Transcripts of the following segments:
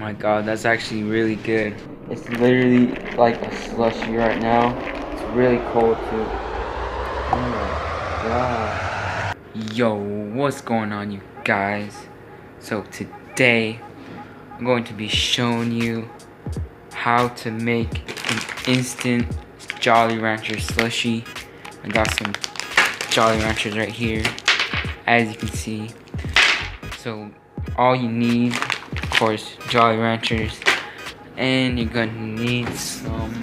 my god, that's actually really good. It's literally like a slushie right now. It's really cold too. Oh my god. Yo, what's going on, you guys? So today I'm going to be showing you how to make an instant Jolly Rancher slushie. I got some Jolly Ranchers right here, as you can see. So all you need, of course, Jolly Ranchers, and you're gonna need some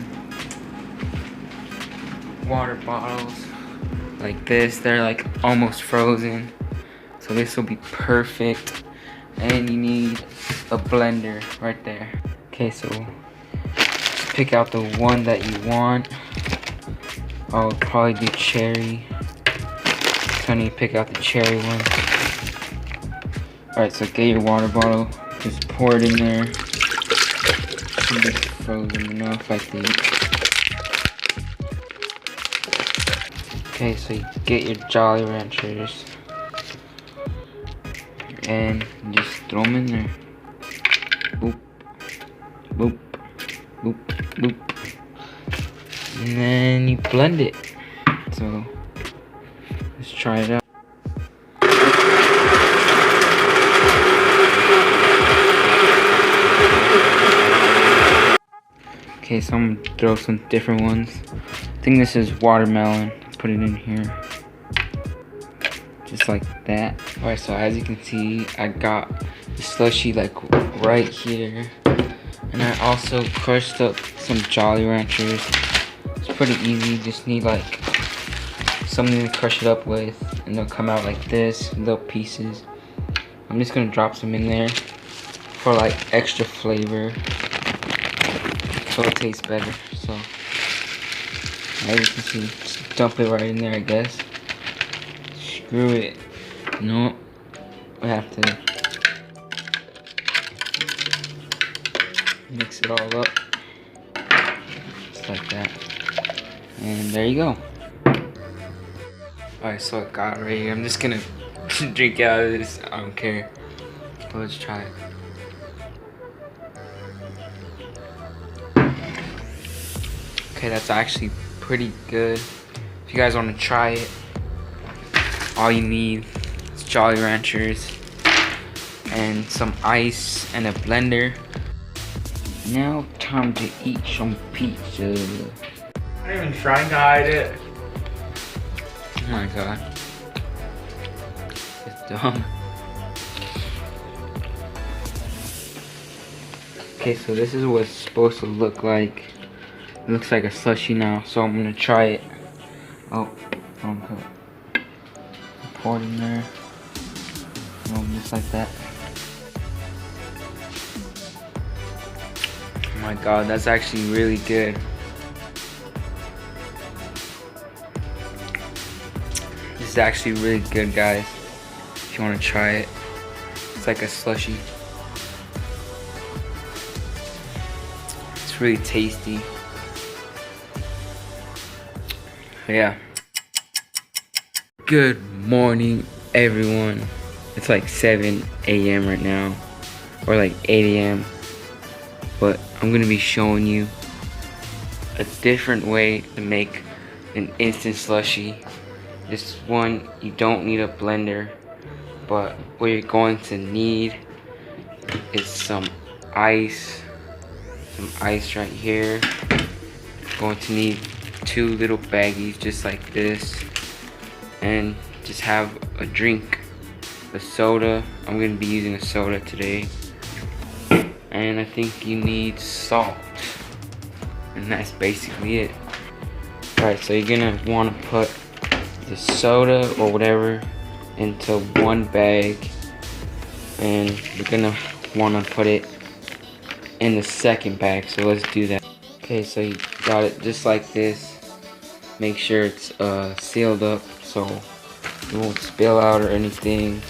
water bottles like this. They're like almost frozen, so this will be perfect. And you need a blender right there. Okay, so pick out the one that you want. I'll probably do cherry, so I need to pick out the cherry one. Alright, so get your water bottle, just pour it in there. Should be frozen enough, I think. Okay, so you get your Jolly Ranchers and just throw them in there. Boop, boop, boop, boop. And then you blend it. So let's try it out. Okay, so I'm gonna throw some different ones. I think this is watermelon. Put it in here. Just like that. Alright, so as you can see, I got the slushie like right here. And I also crushed up some Jolly Ranchers. It's pretty easy, just need like something to crush it up with. And they'll come out like this, little pieces. I'm just gonna drop some in there for like extra flavor, so it tastes better. So as you can see, just dump it right in there, I guess. Screw it. No, we have to mix it all up, just like that. And there you go. Alright, so I got it right here. I'm just gonna drink out of this. I don't care. But let's try it. Okay, that's actually pretty good. If you guys want to try it, all you need is Jolly Ranchers and some ice and a blender. Now time to eat some pizza. I'm even trying to hide it. Oh my god. It's dumb. Okay, so this is what it's supposed to look like. It looks like a slushie now, so I'm gonna try it. Oh, wrong cup. Pour it in there. Just like that. Oh my god, that's actually really good. This is actually really good, guys. If you want to try it, it's like a slushie. It's really tasty. Yeah. Good morning, everyone. It's like 7 a.m. right now, or like 8 a.m. But I'm gonna be showing you a different way to make an instant slushie. This one, you don't need a blender, but what you're going to need is some ice. Some ice right here. You're going to need 2 little baggies just like this, and just have a drink, a soda. I'm gonna be using a soda today. And I think you need salt, and that's basically it. Alright, so you're gonna want to put the soda or whatever into one bag, and you're gonna want to put it in the second bag. So let's do that. Okay, so you got it just like this. Make sure it's sealed up so it won't spill out or anything.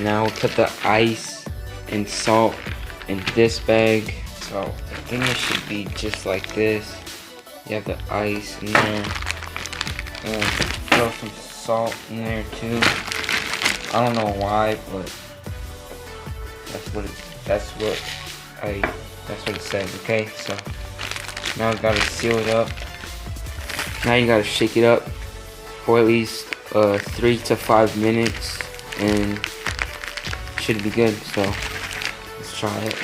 Now we'll put the ice and salt in this bag. So I think it should be just like this. You have the ice in there. Throw some salt in there too. I don't know why, but that's what that's what it says. Okay, so now I gotta seal it up. Now you gotta shake it up for at least 3 to 5 minutes, and it should be good. So let's try it.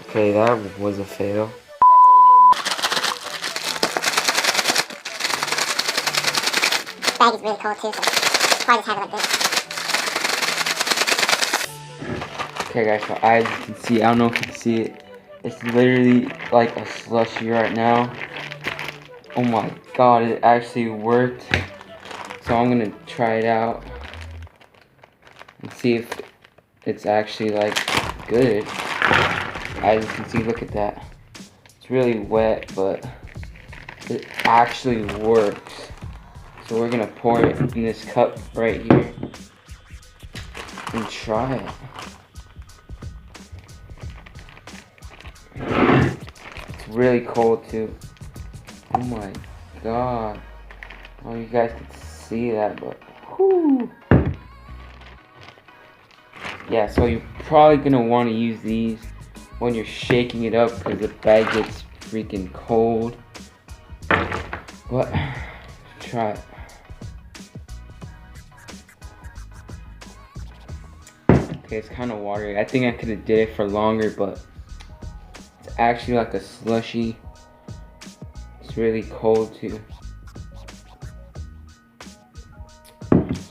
Okay, that was a fail. Bag is really cold too, so probably just have it like this. Okay guys, so as you can see, I don't know if you can see it, it's literally like a slushie right now. Oh my god, it actually worked. So I'm gonna try it out and see if it's actually like good. As you can see, look at that. It's really wet, but it actually works. So we're gonna pour it in this cup right here and try it. It's really cold too. Oh my god. Oh, you guys can see that, but whoo. Yeah, so you're probably gonna want to use these when you're shaking it up because the bag gets freaking cold. But try it. Okay, it's kind of watery. I think I could have did it for longer, but it's actually like a slushie. It's really cold too.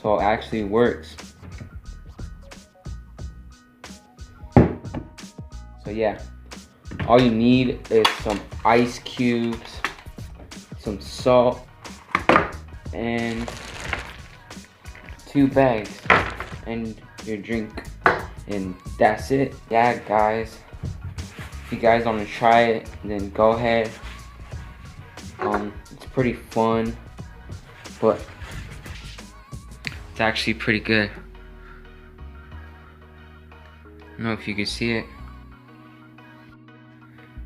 So it actually works. So yeah, all you need is some ice cubes, some salt, and 2 bags, and your drink, and that's it. Yeah guys, if you guys want to try it, then go ahead. It's pretty fun, but it's actually pretty good. I don't know if you can see it.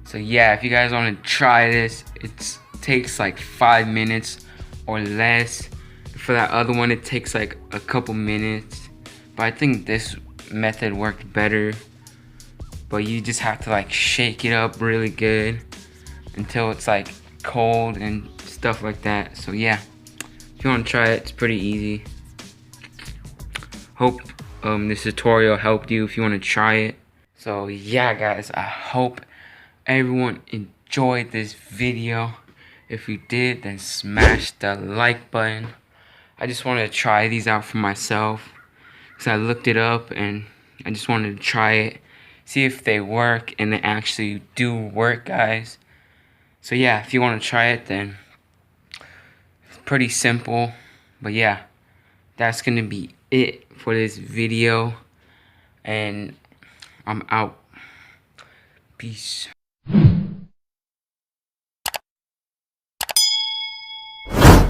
So yeah, if you guys want to try this, it takes like 5 minutes or less. For that other one, it takes like a couple minutes. But I think this method worked better. But you just have to like shake it up really good until it's like cold and stuff like that. So yeah, if you want to try it, it's pretty easy. Hope this tutorial helped you if you want to try it. So yeah guys, I hope everyone enjoyed this video. If you did, then smash the like button. I just wanted to try these out for myself because I looked it up and I just wanted to try it, see if they work, and they actually do work guys. So yeah, if you want to try it, then it's pretty simple. But yeah, that's gonna be it for this video, and I'm out. Peace.